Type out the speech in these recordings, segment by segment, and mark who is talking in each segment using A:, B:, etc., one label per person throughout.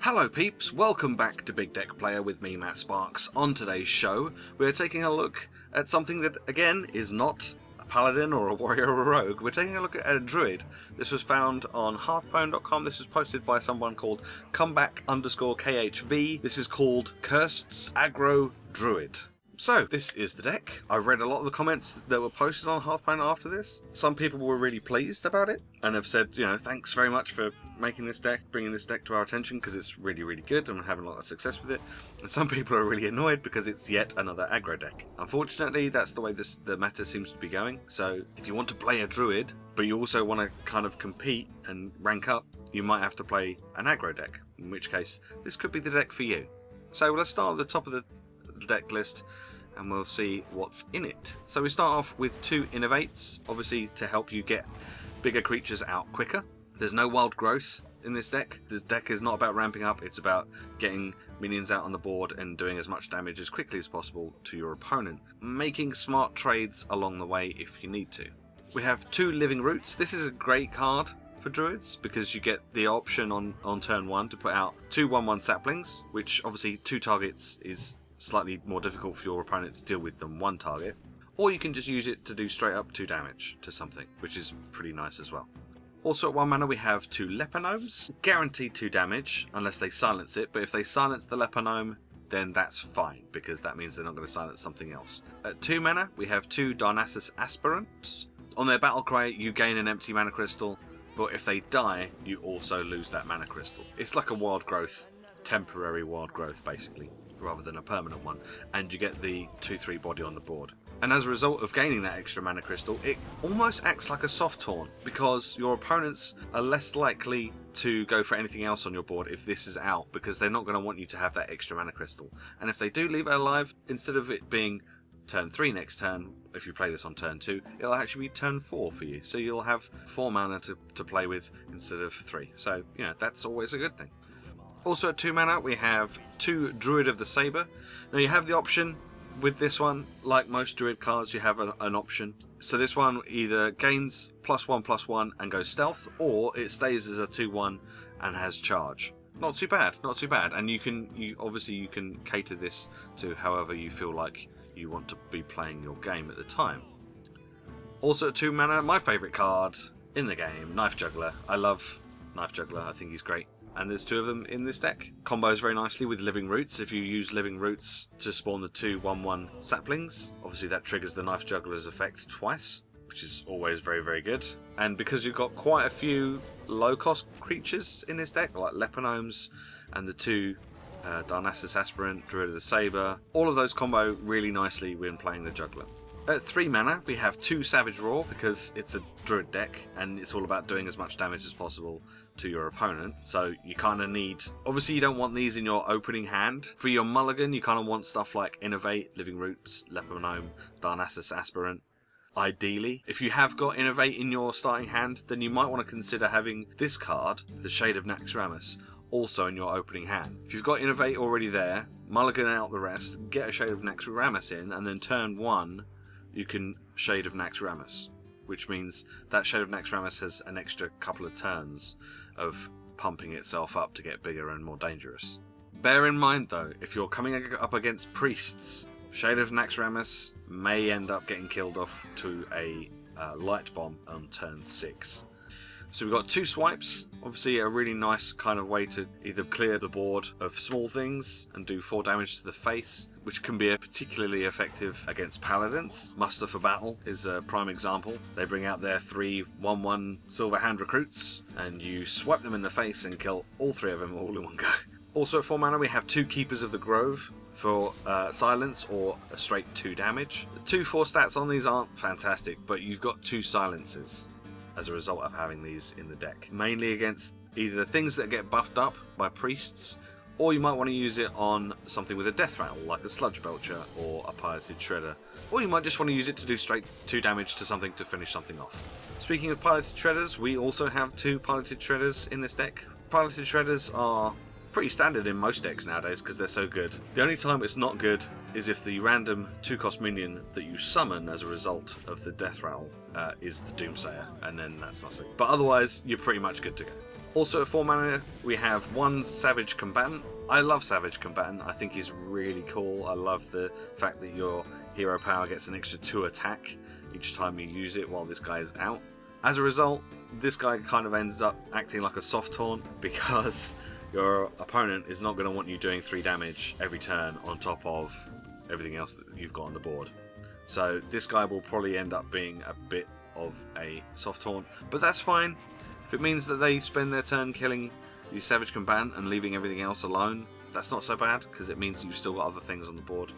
A: Hello peeps, welcome back to Big Deck Player with me, Matt Sparks. On today's show, we're taking a look at something that, again, is not a paladin or a warrior or a rogue. We're taking a look at a druid. This was found on hearthstone.com. This was posted by someone called comeback_KHV. This is called Kirst's Aggro Druid. So, this is the deck. I've read a lot of the comments that were posted on Hearthstone after this. Some people were really pleased about it and have said, thanks very much for making this deck, bringing this deck to our attention because it's really, really good and we're having a lot of success with it. And some people are really annoyed because it's yet another aggro deck. Unfortunately, that's the way the meta seems to be going. So, if you want to play a druid, but you also want to kind of compete and rank up, you might have to play an aggro deck, in which case this could be the deck for you. So, let's start at the top of the deck list and we'll see what's in it. So we start off with 2 innovates, obviously to help you get bigger creatures out quicker. There's no wild growth in this deck. This deck is not about ramping up, it's about getting minions out on the board and doing as much damage as quickly as possible to your opponent, making smart trades along the way if you need to. We have 2 living roots. This is a great card for druids because you get the option on turn 1 to put out 2 1/1 saplings, which obviously 2 targets is slightly more difficult for your opponent to deal with than 1 target, or you can just use it to do straight up 2 damage to something, which is pretty nice as well. Also at 1 mana we have 2 leper gnomes, guaranteed 2 damage unless they silence it, but if they silence the leper gnome then that's fine because that means they're not going to silence something else. At 2 mana we have 2 Darnassus aspirants. On their battle cry you gain an empty mana crystal, but if they die you also lose that mana crystal. It's like a wild growth, temporary wild growth basically, rather than a permanent one, and you get the 2/3 body on the board. And as a result of gaining that extra mana crystal, it almost acts like a soft taunt because your opponents are less likely to go for anything else on your board if this is out, because they're not going to want you to have that extra mana crystal. And if they do leave it alive, instead of it being turn 3 next turn, if you play this on turn 2, it'll actually be turn 4 for you, so you'll have 4 mana to play with instead of 3. So that's always a good thing. Also at 2 mana we have 2 Druid of the Saber. Now you have the option with this one, like most Druid cards, you have an option. So this one either gains +1/+1 and goes stealth, or it stays as a 2/1 and has charge. Not too bad, not too bad. And you can cater this to however you feel like you want to be playing your game at the time. Also at 2 mana, my favourite card in the game, Knife Juggler. I love Knife Juggler, I think he's great. And there's 2 of them in this deck. Combos very nicely with Living Roots. If you use Living Roots to spawn the 2 1/1 saplings, obviously that triggers the Knife Juggler's effect twice, which is always very, very good. And because you've got quite a few low-cost creatures in this deck, like Leper Gnomes and the 2 Darnassus Aspirant, Druid of the Saber, all of those combo really nicely when playing the Juggler. At 3 mana, we have 2 Savage Roar because it's a Druid deck and it's all about doing as much damage as possible to your opponent. So you kind of need... Obviously you don't want these in your opening hand. For your mulligan, you kind of want stuff like Innovate, Living Roots, Leper Gnome, Darnassus Aspirant. Ideally, if you have got Innovate in your starting hand, then you might want to consider having this card, the Shade of Naxxramas, also in your opening hand. If you've got Innovate already there, mulligan out the rest, get a Shade of Naxxramas in, and then turn 1... you can Shade of Naxxramas, which means that Shade of Naxxramas has an extra couple of turns of pumping itself up to get bigger and more dangerous. Bear in mind though, if you're coming up against priests, Shade of Naxxramas may end up getting killed off to a light bomb on turn 6. So we've got 2 swipes, obviously a really nice kind of way to either clear the board of small things and do 4 damage to the face, which can be particularly effective against paladins. Muster for Battle is a prime example. They bring out their 3 1/1 Silver Hand recruits and you swipe them in the face and kill all 3 of them all in one go. Also at 4 mana we have 2 Keepers of the Grove for silence or a straight 2 damage. The 2/4 stats on these aren't fantastic, but you've got 2 silences as a result of having these in the deck. Mainly against either the things that get buffed up by priests, or you might want to use it on something with a death rattle, like a Sludge Belcher or a Piloted Shredder. Or you might just want to use it to do straight 2 damage to something to finish something off. Speaking of Piloted Shredders, we also have 2 Piloted Shredders in this deck. Piloted Shredders are pretty standard in most decks nowadays because they're so good. The only time it's not good is if the random 2-cost minion that you summon as a result of the death rattle is the Doomsayer, and then that's not so good. But otherwise, you're pretty much good to go. Also at 4 mana, we have 1 Savage Combatant. I love Savage Combatant. I think he's really cool. I love the fact that your hero power gets an extra 2 attack each time you use it while this guy is out. As a result, this guy kind of ends up acting like a soft taunt because your opponent is not going to want you doing 3 damage every turn on top of everything else that you've got on the board. So this guy will probably end up being a bit of a soft taunt, but that's fine. If it means that they spend their turn killing the Savage Combatant and leaving everything else alone, that's not so bad, because it means you've still got other things on the board.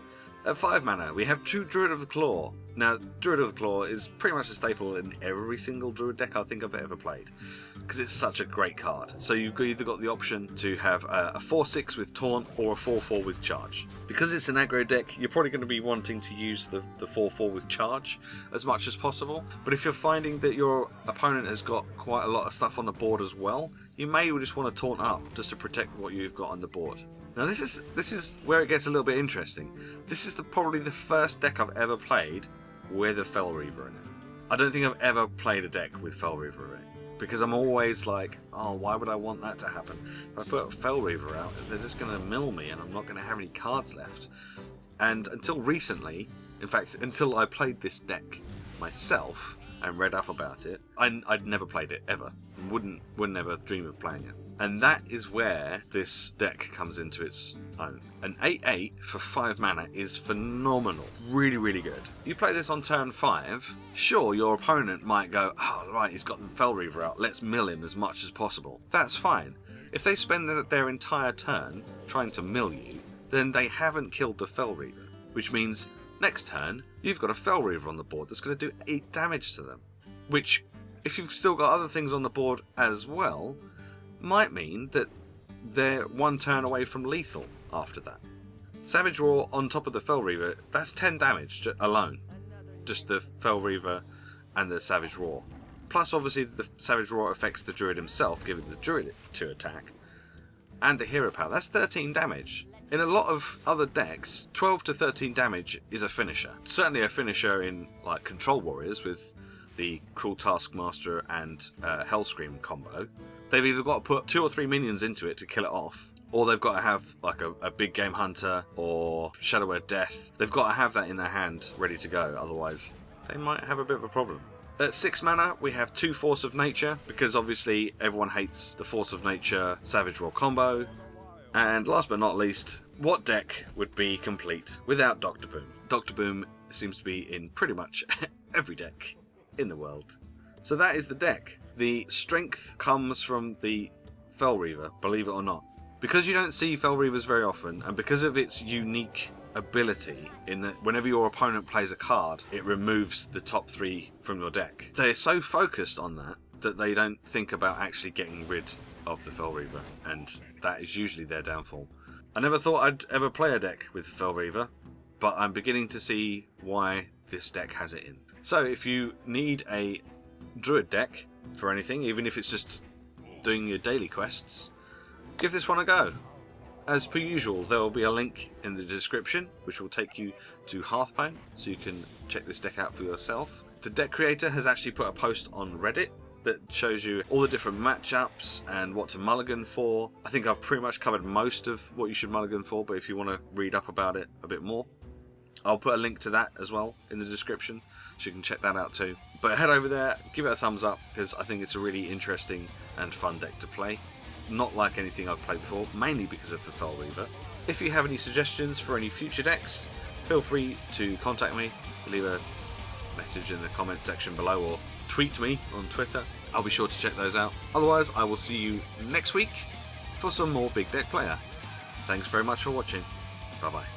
A: At 5 mana, we have 2 Druid of the Claw. Now, Druid of the Claw is pretty much a staple in every single Druid deck I think I've ever played, because it's such a great card. So you've either got the option to have a 4/6 with Taunt or a 4/4 with Charge. Because it's an aggro deck, you're probably going to be wanting to use the 4/4 with Charge as much as possible. But if you're finding that your opponent has got quite a lot of stuff on the board as well, you may just want to Taunt up just to protect what you've got on the board. Now this is where it gets a little bit interesting. This is probably the first deck I've ever played with a Fel Reaver in it. I don't think I've ever played a deck with Fel Reaver in it, because I'm always like, oh, why would I want that to happen? If I put a Fel Reaver out, they're just going to mill me and I'm not going to have any cards left. And until recently, in fact, until I played this deck myself and read up about it, I'd never played it ever. Wouldn't ever dream of playing it. And that is where this deck comes into its own. An 8/8 for 5 mana is phenomenal. Really, really good. You play this on turn 5, sure, your opponent might go, oh, right, he's got the Fel Reaver out, let's mill him as much as possible. That's fine. If they spend their entire turn trying to mill you, then they haven't killed the Fel Reaver, which means next turn, you've got a Fel Reaver on the board that's going to do 8 damage to them, which, if you've still got other things on the board as well, might mean that they're 1 turn away from lethal after that. Savage Roar on top of the Fel Reaver, that's 10 damage alone. Just the Fel Reaver and the Savage Roar. Plus, obviously, the Savage Roar affects the Druid himself, giving the Druid 2 attack. And the hero power, that's 13 damage. In a lot of other decks, 12 to 13 damage is a finisher. Certainly a finisher in like Control Warriors with the Cruel Taskmaster and Hellscream combo. They've either got to put 2 or 3 minions into it to kill it off, or they've got to have like a big game hunter or Shadow Death. They've got to have that in their hand ready to go, otherwise they might have a bit of a problem. At 6 mana, we have 2 Force of Nature, because obviously everyone hates the Force of Nature Savage Roar combo. And last but not least, what deck would be complete without Dr. Boom? Dr. Boom seems to be in pretty much every deck in the world. So that is the deck. The strength comes from the Fel Reaver, believe it or not. Because you don't see Fel Reavers very often, and because of its unique ability in that whenever your opponent plays a card, it removes the top 3 from your deck. They're so focused on that they don't think about actually getting rid of the Fel Reaver, and that is usually their downfall. I never thought I'd ever play a deck with Fel Reaver, but I'm beginning to see why this deck has it in. So if you need a Druid deck for anything, even if it's just doing your daily quests, give this one a go. As per usual, there will be a link in the description which will take you to Hearthstone, so you can check this deck out for yourself. The deck creator has actually put a post on Reddit that shows you all the different matchups and what to mulligan for. I think I've pretty much covered most of what you should mulligan for, but if you want to read up about it a bit more, I'll put a link to that as well in the description, so you can check that out too. But head over there, give it a thumbs up, because I think it's a really interesting and fun deck to play. Not like anything I've played before, mainly because of the Fel Reaver. If you have any suggestions for any future decks, feel free to contact me, leave a message in the comments section below, or tweet me on Twitter. I'll be sure to check those out. Otherwise, I will see you next week for some more Big Deck Playa. Thanks very much for watching. Bye bye.